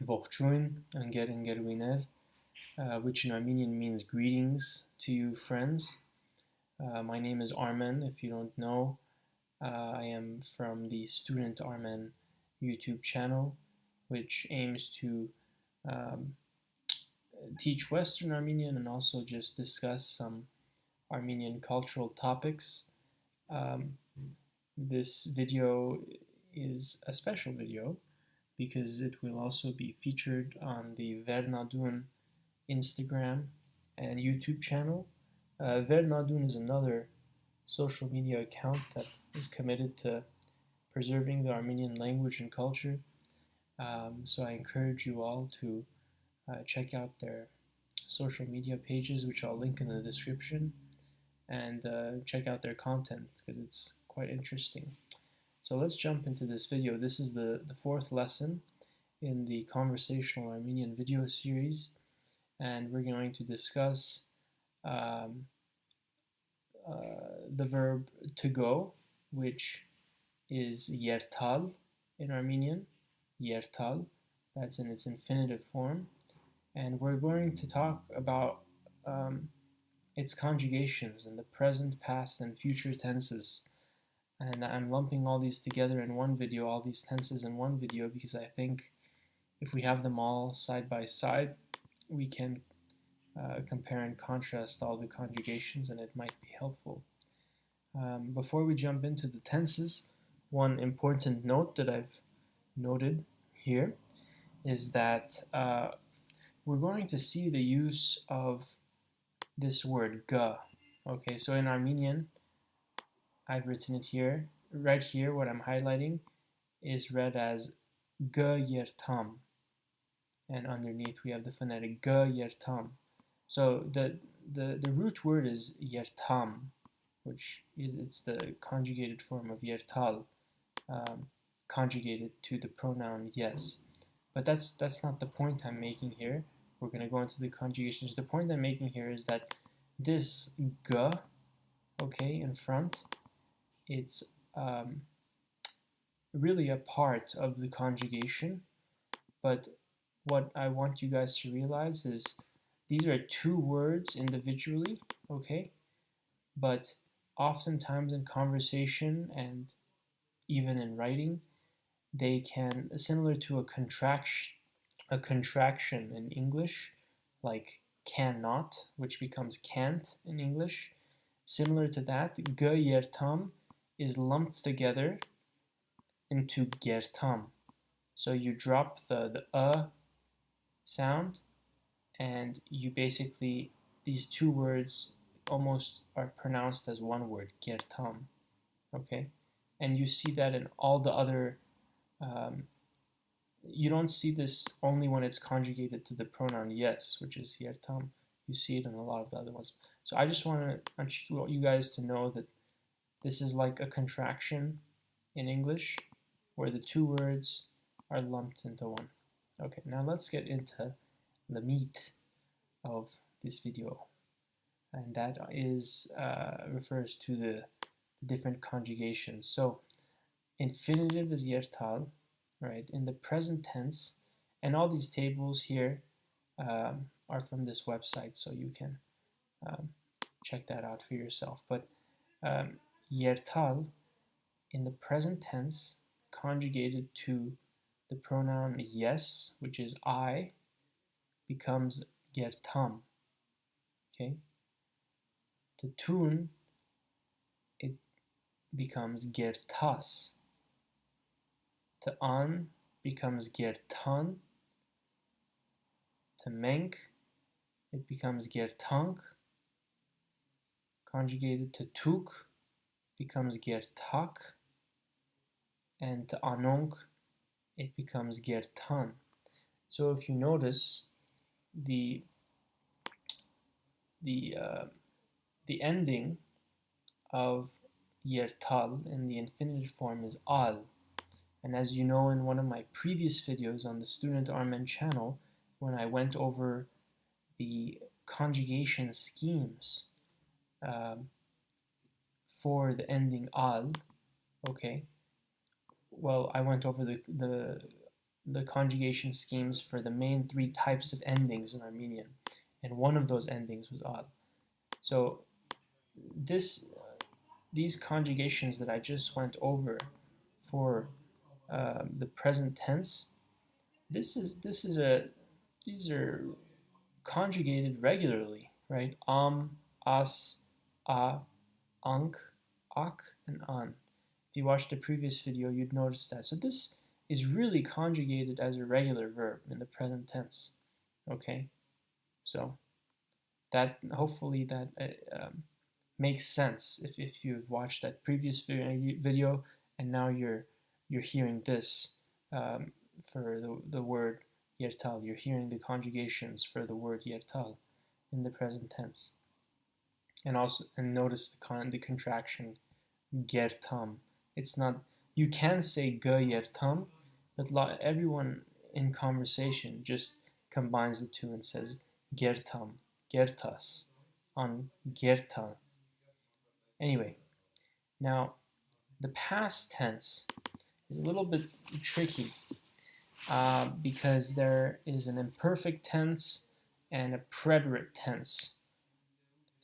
Ողջույն, ընկեր, which in Armenian means greetings to you, friends. My name is Armen. If you don't know, I am from the Student Armen YouTube channel, which aims to um, teach Western Armenian and also just discuss some Armenian cultural topics. This video is a special video because it will also be featured on the Vernadun Instagram and YouTube channel. Vernadun is another social media account that is committed to preserving the Armenian language and culture. So I encourage you all to check out their social media pages, which I'll link in the description, and check out their content because it's quite interesting. So let's jump into this video. This is the fourth lesson in the Conversational Armenian video series, and we're going to discuss the verb to go, which is yertal in Armenian, yertal, that's in its infinitive form, and we're going to talk about its conjugations in the present, past, and future tenses. And I'm lumping all these together in one video, all these tenses in one video, because I think if we have them all side by side, we can compare and contrast all the conjugations, and it might be helpful. Before we jump into the tenses, one important note that I've noted here is that we're going to see the use of this word ga. Okay, so in Armenian, I've written it here. Right here, what I'm highlighting is read as Go-Yerthal, and underneath we have the phonetic Go-Yerthal. So the root word is yertam, which is it's the conjugated form of yertal, conjugated to the pronoun yes. But that's not the point I'm making here. We're going to go into the conjugations. The point I'm making here is that this ga, okay, in front, it's really a part of the conjugation, but what I want you guys to realize is these are two words individually, okay, but oftentimes in conversation and even in writing, they can, similar to a contraction in English, like cannot, which becomes can't in English. Similar to that, Go-Yerthal is lumped together into gertam. So you drop the sound, and you basically, these two words almost are pronounced as one word, gertam. Okay? And you see that in all the other, you don't see this only when it's conjugated to the pronoun yes, which is gertam. You see it in a lot of the other ones. So I just want you guys to know that this is like a contraction in English where the two words are lumped into one. Okay, now let's get into the meat of this video, and that is refers to the different conjugations. So infinitive is yertal, right, in the present tense, and all these tables here are from this website, so you can check that out for yourself. But yertal in the present tense, conjugated to the pronoun yes, which is I, becomes gertam. Okay? To tun, it becomes gertas. To an becomes gertan. To menk, it becomes gertank. Conjugated to tuk, becomes gertak. And to anonk, it becomes gertan. So if you notice, the ending of yertal in the infinitive form is al. And as you know, in one of my previous videos on the Student Armen channel, when I went over the conjugation schemes for the ending al, okay, well, I went over the the conjugation schemes for the main three types of endings in Armenian, and one of those endings was al. So these conjugations that I just went over for the present tense, these are conjugated regularly, right? As, a, ank, ak, and an. If you watched the previous video, you'd notice that. So this is really conjugated as a regular verb in the present tense. Okay, so that hopefully that makes sense if you've watched that previous video and now you're hearing this for the word yertal. You're hearing the conjugations for the word yertal in the present tense, and notice the contraction gertam. It's not, you can say Go-Yerthal, but everyone in conversation just combines the two and says gertam, gertas, on gertal. Anyway, now the past tense is a little bit tricky because there is an imperfect tense and a preterite tense.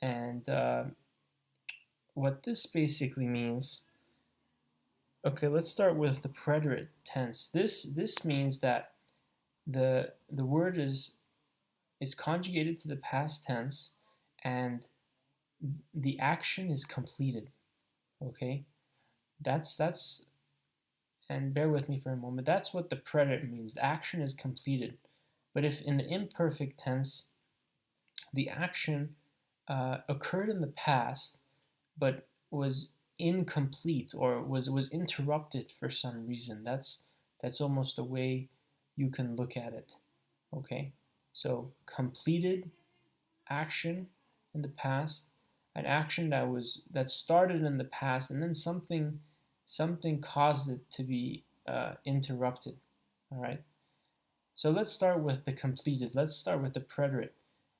And what this basically means, okay, let's start with the preterite tense. This means that the word is conjugated to the past tense and the action is completed. Okay, that's and bear with me for a moment. That's what the preterite means. The action is completed. But if in the imperfect tense, the action occurred in the past, but was incomplete or was interrupted for some reason. That's almost a way you can look at it. Okay, so completed action in the past, an action that started in the past, and then something caused it to be interrupted. All right. So let's start with the completed. Let's start with the preterite.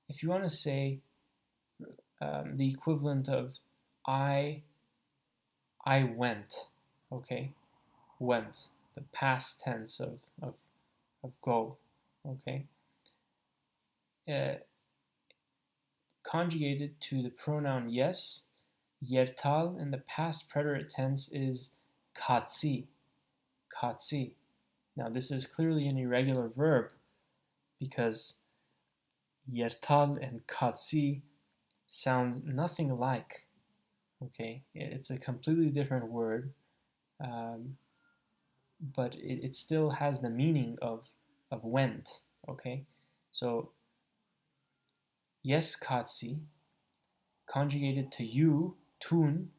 If you want to say the equivalent of I went, okay, went, the past tense of go, okay, conjugated to the pronoun yes, yertal in the past preterite tense is katsi, katsi. Now this is clearly an irregular verb because yertal and katsi sound nothing alike. Okay, it's a completely different word, but it still has the meaning of went. Okay, so yes katsi conjugated to you, tun,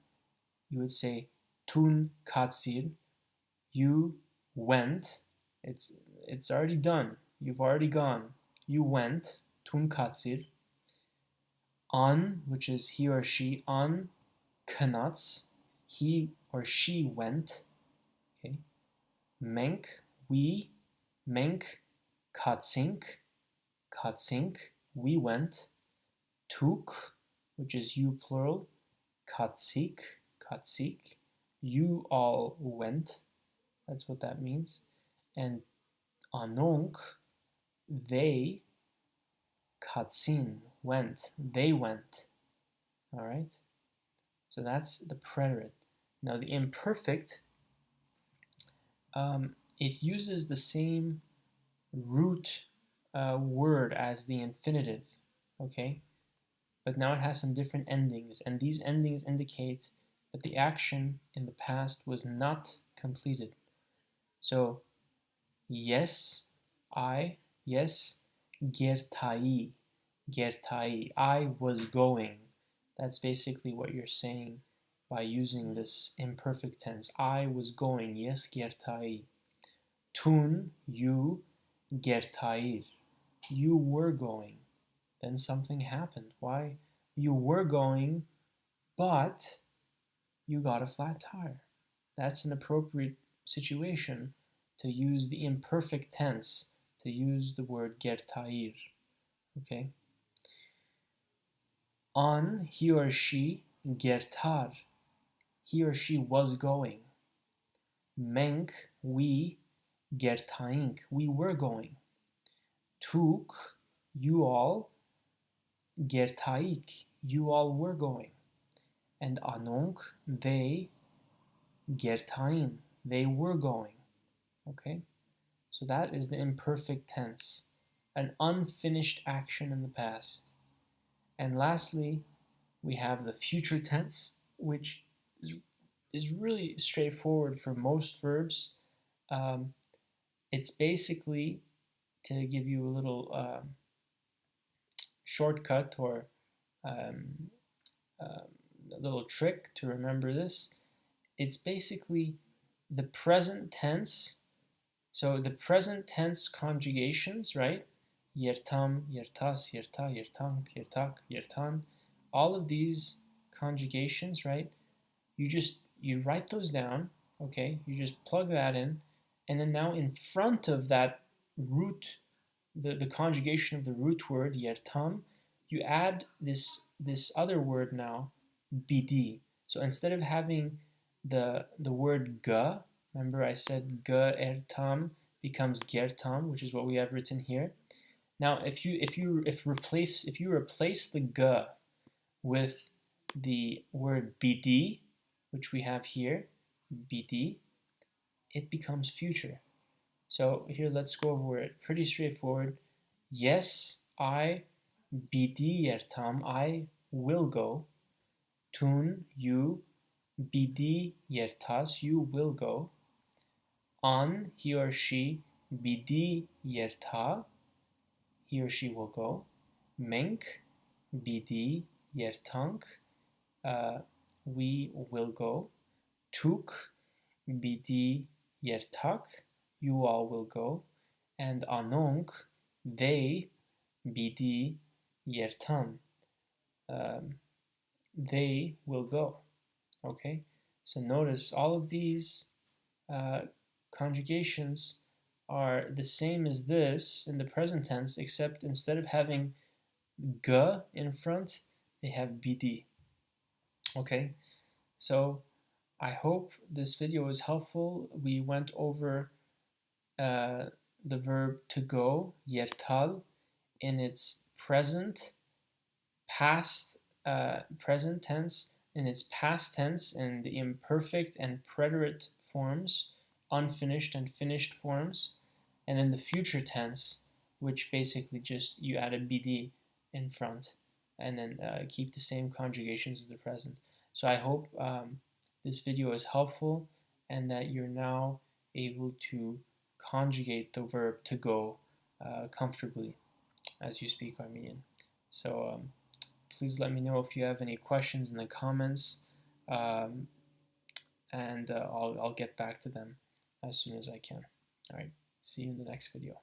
you would say tun katsir, you went, it's already done, you've already gone, you went, tun katsir. An, which is he or she, an kanats, he or she went. Okay. Menk, we, menk katsink, katsink, we went. Tuk, which is you plural, katsik, katsik, you all went. That's what that means. And anonk, they, katsin, went, they went. All right. So that's the preterite. Now the imperfect, it uses the same root word as the infinitive, okay? But now it has some different endings, and these endings indicate that the action in the past was not completed. So, yes, yes, gertai, gertai, I was going. That's basically what you're saying by using this imperfect tense. I was going, yes, gertai. Tun, you, gertair. You were going. Then something happened. Why? You were going, but you got a flat tire. That's an appropriate situation to use the imperfect tense, to use the word gertair. Okay? An, he or she, gertar. He or she was going. Menk, we, Գերթայինք, we were going. Դուք, you all. Գերթայիք, you all were going. And անոնք, they. Գերթային, they were going. Okay? So that is the imperfect tense, an unfinished action in the past. And lastly, we have the future tense, which is really straightforward for most verbs. It's basically, to give you a little shortcut or a little trick to remember this, it's basically the present tense. So the present tense conjugations, right? Երթամ, երթաս, երթա, երթանք, երթակ, երթան. All of these conjugations, right? You write those down, okay? You just plug that in, and then now in front of that root, the conjugation of the root word, yertam, you add this other word now, bd. So instead of having the word ga, remember I said Go-Yerthal becomes gertam, which is what we have written here. Now if you replace the ga with the word bd, which we have here, bd, it becomes future. So here, let's go over it. Pretty straightforward. Yes, I, bd yertam, I will go. Tun, you, bd yertas, you will go. An, he or she, bd yerta, he or she will go. Menk, bd yertank, we will go. Tuk, bd yertak, you all will go. And anonk, they, bd yertan, they will go. Okay, so notice all of these conjugations are the same as this in the present tense, except instead of having g in front, they have bd. Okay, so I hope this video was helpful. We went over the verb to go, yertal, in its present, past, present tense, in its past tense, in the imperfect and preterite forms, unfinished and finished forms, and in the future tense, which basically just you add a bd in front, and then keep the same conjugations as the present. So I hope this video is helpful and that you're now able to conjugate the verb to go comfortably as you speak Armenian. So please let me know if you have any questions in the comments, and I'll get back to them as soon as I can. All right, see you in the next video.